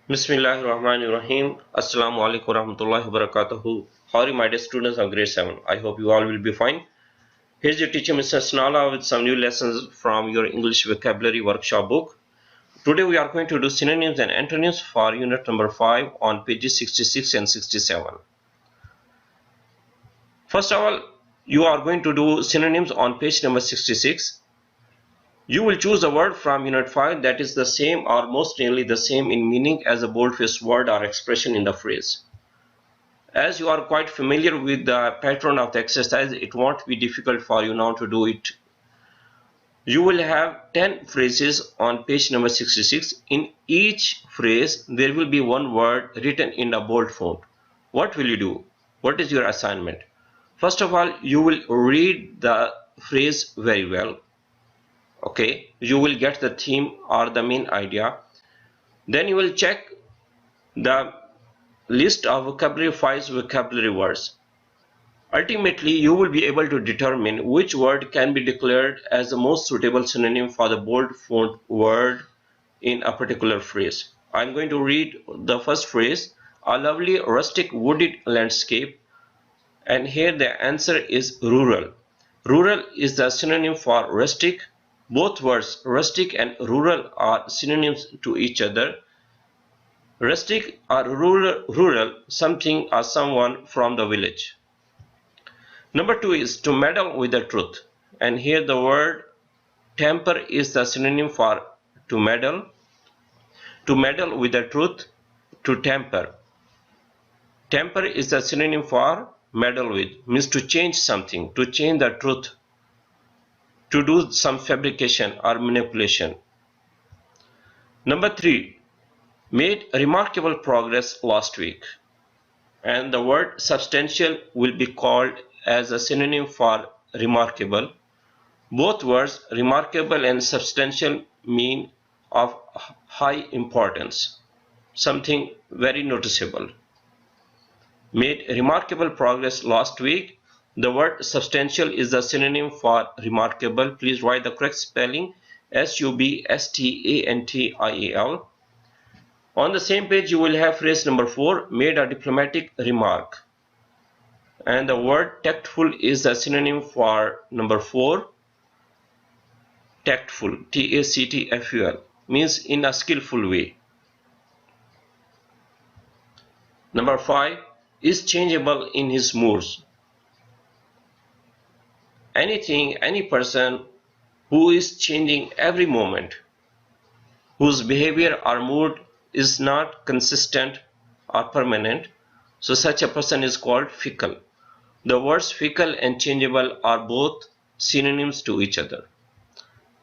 Bismillahirrahmanirrahim. Assalamu alaikum warahmatullahi wabarakatuh. How are you, my dear students of grade 7? I hope you all will be fine. Here's your teacher, Mr. Snala, with some new lessons from your English vocabulary workshop book. Today we are going to do synonyms and antonyms for unit number 5 on pages 66 and 67. First of all, you are going to do synonyms on page number 66. You will choose a word from unit 5 that is the same or most nearly the same in meaning as a boldface word or expression in the phrase. As you are quite familiar with the pattern of the exercise, it won't be difficult for you now to do it. You will have 10 phrases on page number 66. In each phrase, there will be one word written in a bold font. What will you do? What is your assignment? First of all, you will read the phrase very well. Okay, you will get the theme or the main idea. Then you will check the list of vocabulary files, vocabulary words. Ultimately, you will be able to determine which word can be declared as the most suitable synonym for the bold font word in a particular phrase. I'm going to read the first phrase, a lovely rustic wooded landscape, and here the answer is rural. Rural is the synonym for rustic. Both words rustic and rural are synonyms to each other. Rustic or rural, something or someone from the village. Number 2 is to meddle with the truth, and here the word temper is the synonym for to meddle. To meddle with the truth, to temper. Temper is the synonym for meddle with, means to change something, to change the truth, to do some fabrication or manipulation. Number 3, made remarkable progress last week, and the word substantial will be called as a synonym for remarkable. Both words remarkable and substantial mean of high importance, something very noticeable. Made remarkable progress last week. The word substantial is the synonym for remarkable. Please write the correct spelling, substantial. On the same page you will have phrase number 4, made a diplomatic remark, and the word tactful is the synonym for number 4. Tactful, T-A-C-T-F-U-L, means in a skillful way. Number 5 is changeable in his moods. Anything, any person who is changing every moment, whose behavior or mood is not consistent or permanent, so such a person is called fickle. The words fickle and changeable are both synonyms to each other.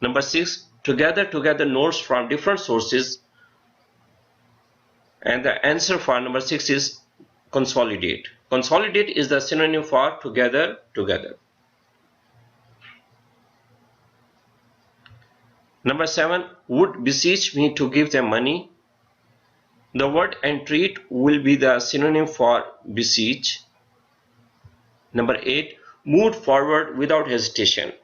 Number 6, to gather notes from different sources, and the answer for number 6 is consolidate. Consolidate is the synonym for together. Number 7, would beseech me to give them money. The word entreat will be the synonym for beseech. Number 8, moved forward without hesitation.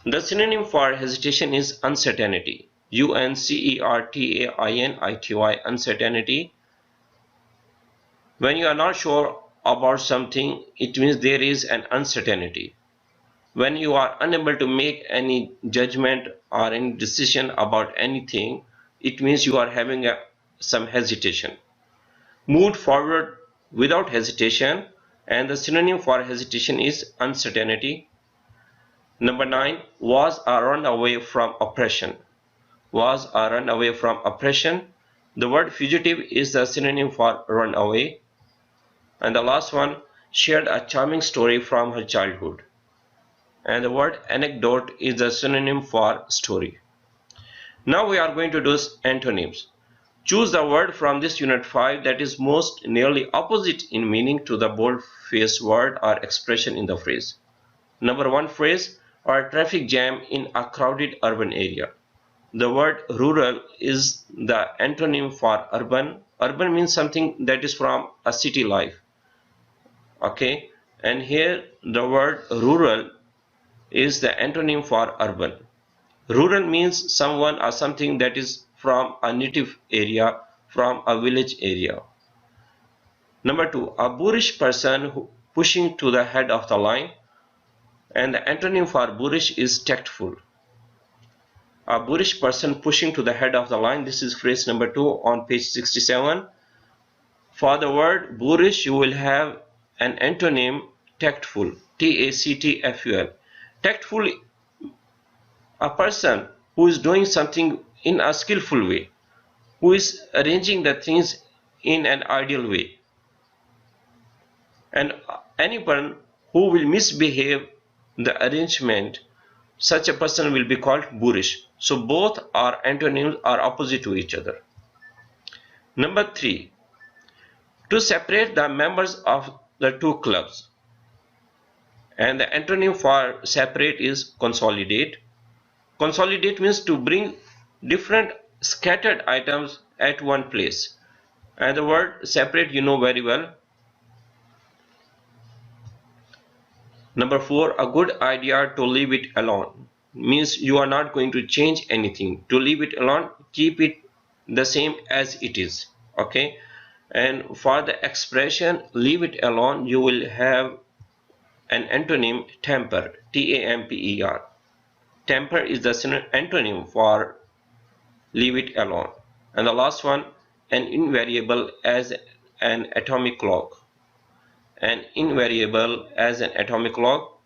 The synonym for hesitation is uncertainty. U-N-C-E-R-T-A-I-N-I-T-Y, uncertainty. When you are not sure about something, it means there is an uncertainty. When you are unable to make any judgment or any decision about anything, it means you are having some hesitation. Moved forward without hesitation, and the synonym for hesitation is uncertainty. Number 9, was a runaway from oppression. Was a runaway from oppression. The word fugitive is the synonym for runaway. And the last one, shared a charming story from her childhood. And the word anecdote is the synonym for story. Now we are going to do antonyms. Choose the word from this unit 5 that is most nearly opposite in meaning to the bold-faced word or expression in the phrase. Number 1 phrase, or traffic jam in a crowded urban area. The word rural is the antonym for urban. Urban means something that is from a city life. Okay, and here the word rural is the antonym for urban. Rural means someone or something that is from a native area, from a village area. Number 2, a boorish person pushing to the head of the line, and the antonym for boorish is tactful. A boorish person pushing to the head of the line, this is phrase number 2 on page 67. For the word boorish, you will have an antonym tactful, T-A-C-T-F-U-L. Tactful, a person who is doing something in a skillful way, who is arranging the things in an ideal way. And anyone who will misbehave the arrangement, such a person will be called boorish. So both are antonyms, are opposite to each other. Number 3, to separate the members of the two clubs, and the antonym for separate is consolidate. Consolidate means to bring different scattered items at one place, and the word separate you know very well. Number 4, a good idea to leave it alone means you are not going to change anything. To leave it alone, keep it the same as it is. Okay, and for the expression leave it alone, you will have an antonym temper, T-A-M-P-E-R. Temper is the antonym for leave it alone. And the last one, an invariable as an atomic clock. An invariable as an atomic clock,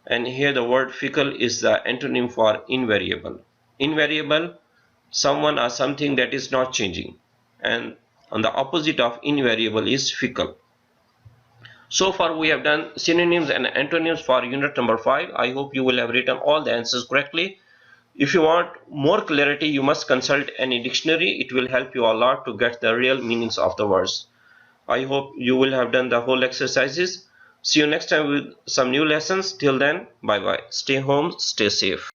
and here the word fickle is the antonym for invariable. Invariable, someone or something that is not changing, and on the opposite of invariable is fickle. So far we have done synonyms and antonyms for unit number 5. I hope you will have written all the answers correctly. If you want more clarity, you must consult any dictionary. It will help you a lot to get the real meanings of the words. I hope you will have done the whole exercises. See you next time with some new lessons. Till then, bye bye. Stay home, stay safe.